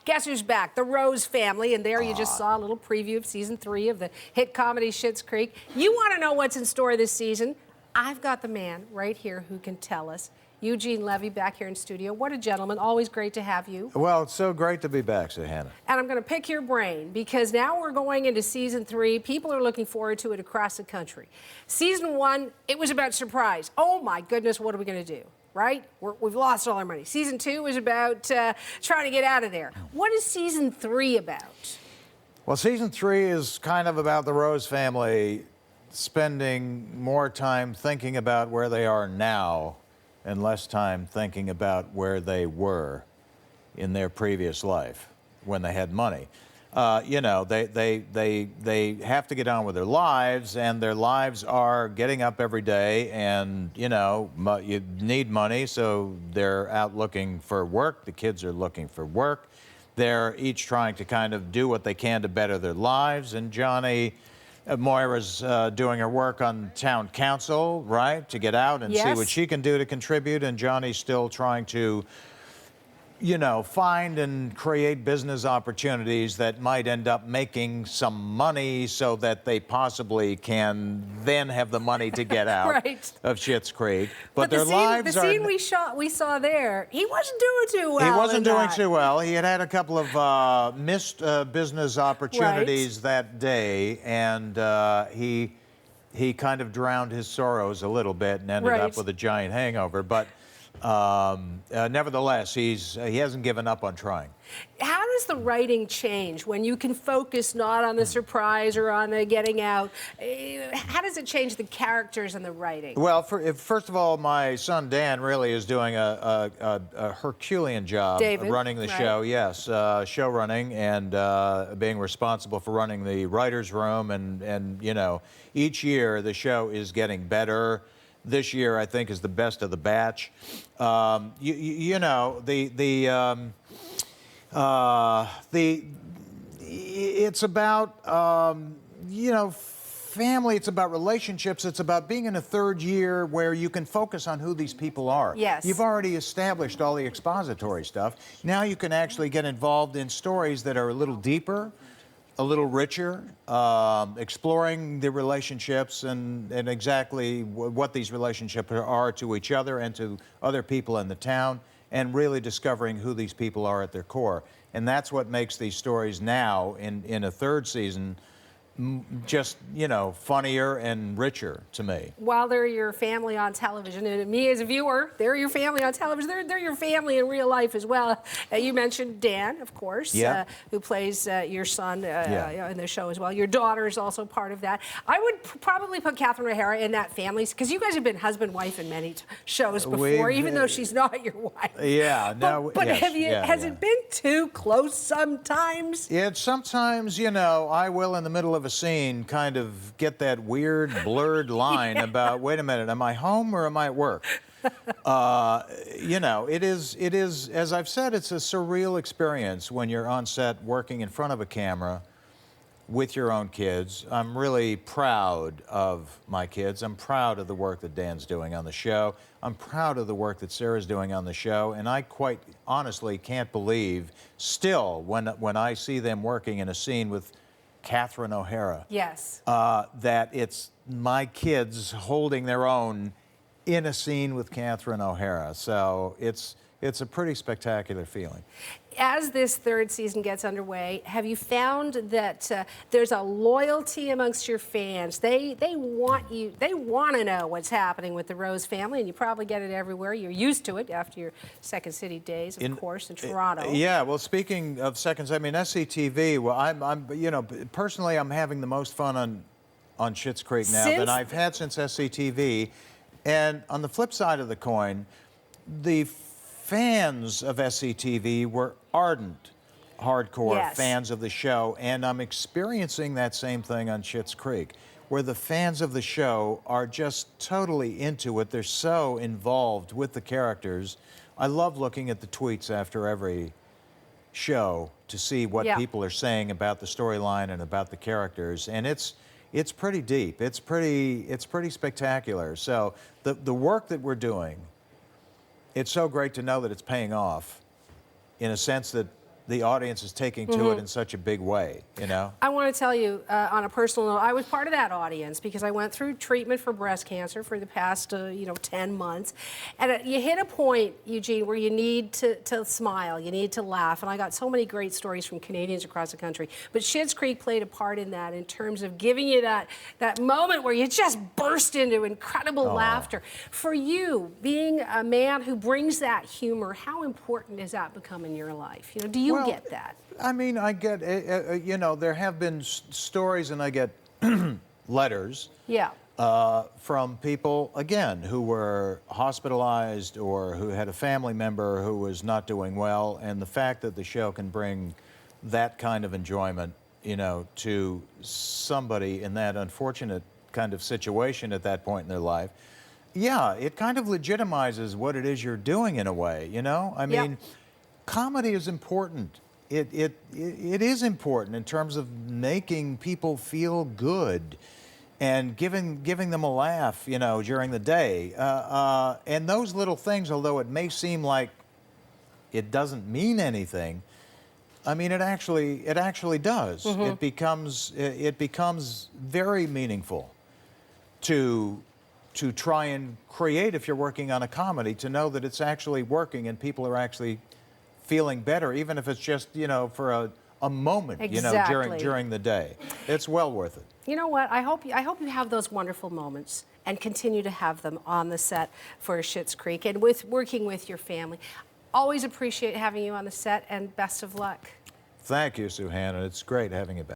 Guess who's back? The Rose family. And there you just saw a little preview of season 3 of the hit comedy Schitt's Creek. You want to know what's in store this season? I've got the man right here who can tell us. Eugene Levy back here in studio. What a gentleman. Always great to have you. Well, it's so great to be back, Suhana. And I'm going to pick your brain because now we're going into season 3. People are looking forward to it across the country. Season 1, it was about surprise. Oh my goodness, what are we going to do? Right? We've lost all our money. Season 2 is about trying to get out of there. What is season 3 about? Well, season 3 is kind of about the Rose family spending more time thinking about where they are now and less time thinking about where they were in their previous life when they had money. You know, they have to get on with their lives, and their lives are getting up every day, and, you know, you need money, so they're out looking for work. The kids are looking for work. They're each trying to kind of do what they can to better their lives, and Moira's doing her work on town council, right, to get out and see what she can do to contribute, and Johnny's still trying to, you know, find and create business opportunities that might end up making some money so that they possibly can then have the money to get out of Schitt's Creek. But their lives are... The scene we saw there, he wasn't doing too well. He wasn't doing too well. He had a couple of missed business opportunities that day, and he kind of drowned his sorrows a little bit and ended up with a giant hangover. But nevertheless, he hasn't given up on trying. How does the writing change when you can focus not on the surprise or on the getting out? How does it change the characters and the writing? Well, first of all, my son Dan really is doing a Herculean job running the show. Yes, show running and being responsible for running the writers' room, and you know, each year the show is getting better. This year, I think, is the best of the batch. You know, it's about, you know, family. It's about relationships. It's about being in a third year where you can focus on who these people are. Yes. You've already established all the expository stuff. Now you can actually get involved in stories that are a little deeper, a little richer, exploring the relationships and exactly what these relationships are to each other and to other people in the town, and really discovering who these people are at their core. And that's what makes these stories now, in a third season, just, you know, funnier and richer to me. While they're your family on television, and me as a viewer, they're your family on television, they're your family in real life as well. You mentioned Dan, of course, who plays your son in the show as well. Your daughter is also part of that. I would probably put Catherine O'Hara in that family, because you guys have been husband-wife in many shows before, even though she's not your wife. Yeah, no. But has it been too close sometimes? Sometimes, you know, I will, in the middle of a scene, kind of get that weird blurred line about, wait a minute, am I home or am I at work? You know, it is, as I've said, it's a surreal experience when you're on set working in front of a camera with your own kids. I'm really proud of my kids. I'm proud of the work that Dan's doing on the show. I'm proud of the work that Sarah's doing on the show, and I quite honestly can't believe still when I see them working in a scene with Catherine O'Hara. Yes. That it's my kids holding their own in a scene with Catherine O'Hara. So it's a pretty spectacular feeling. As this third season gets underway, have you found that there's a loyalty amongst your fans? They want to know what's happening with the Rose family, and you probably get it everywhere. You're used to it after your Second City days, of course, in Toronto. Yeah, well, speaking of Second City, I mean, SCTV, well, I'm you know, personally, I'm having the most fun on Schitt's Creek now than I've had since SCTV. And on the flip side of the coin, the fans of SCTV were ardent, hardcore fans of the show, and I'm experiencing that same thing on Schitt's Creek, where the fans of the show are just totally into it. They're so involved with the characters. I love looking at the tweets after every show to see what people are saying about the storyline and about the characters, and it's pretty deep. It's pretty spectacular. So the work that we're doing, it's so great to know that it's paying off, in a sense that the audience is taking to it in such a big way, you know? I want to tell you, on a personal note, I was part of that audience because I went through treatment for breast cancer for the past, 10 months. And you hit a point, Eugene, where you need to smile, you need to laugh. And I got so many great stories from Canadians across the country. But Schitt's Creek played a part in that in terms of giving you that moment where you just burst into incredible laughter. For you, being a man who brings that humor, how important has that become in your life? Do you get that? I mean, I get, there have been stories, and I get letters from people, again, who were hospitalized or who had a family member who was not doing well, and the fact that the show can bring that kind of enjoyment, to somebody in that unfortunate kind of situation at that point in their life, it kind of legitimizes what it is you're doing in a way, I mean, comedy is important. It is important in terms of making people feel good and giving them a laugh, during the day. And those little things, although it may seem like it doesn't mean anything, I mean, it actually does. It becomes very meaningful to try and create, if you're working on a comedy, to know that it's actually working and people are actually feeling better, even if it's just, for a moment, during the day. It's well worth it. You know what? I hope you have those wonderful moments and continue to have them on the set for Schitt's Creek and working with your family. Always appreciate having you on the set, and best of luck. Thank you, Suhana. It's great having you back.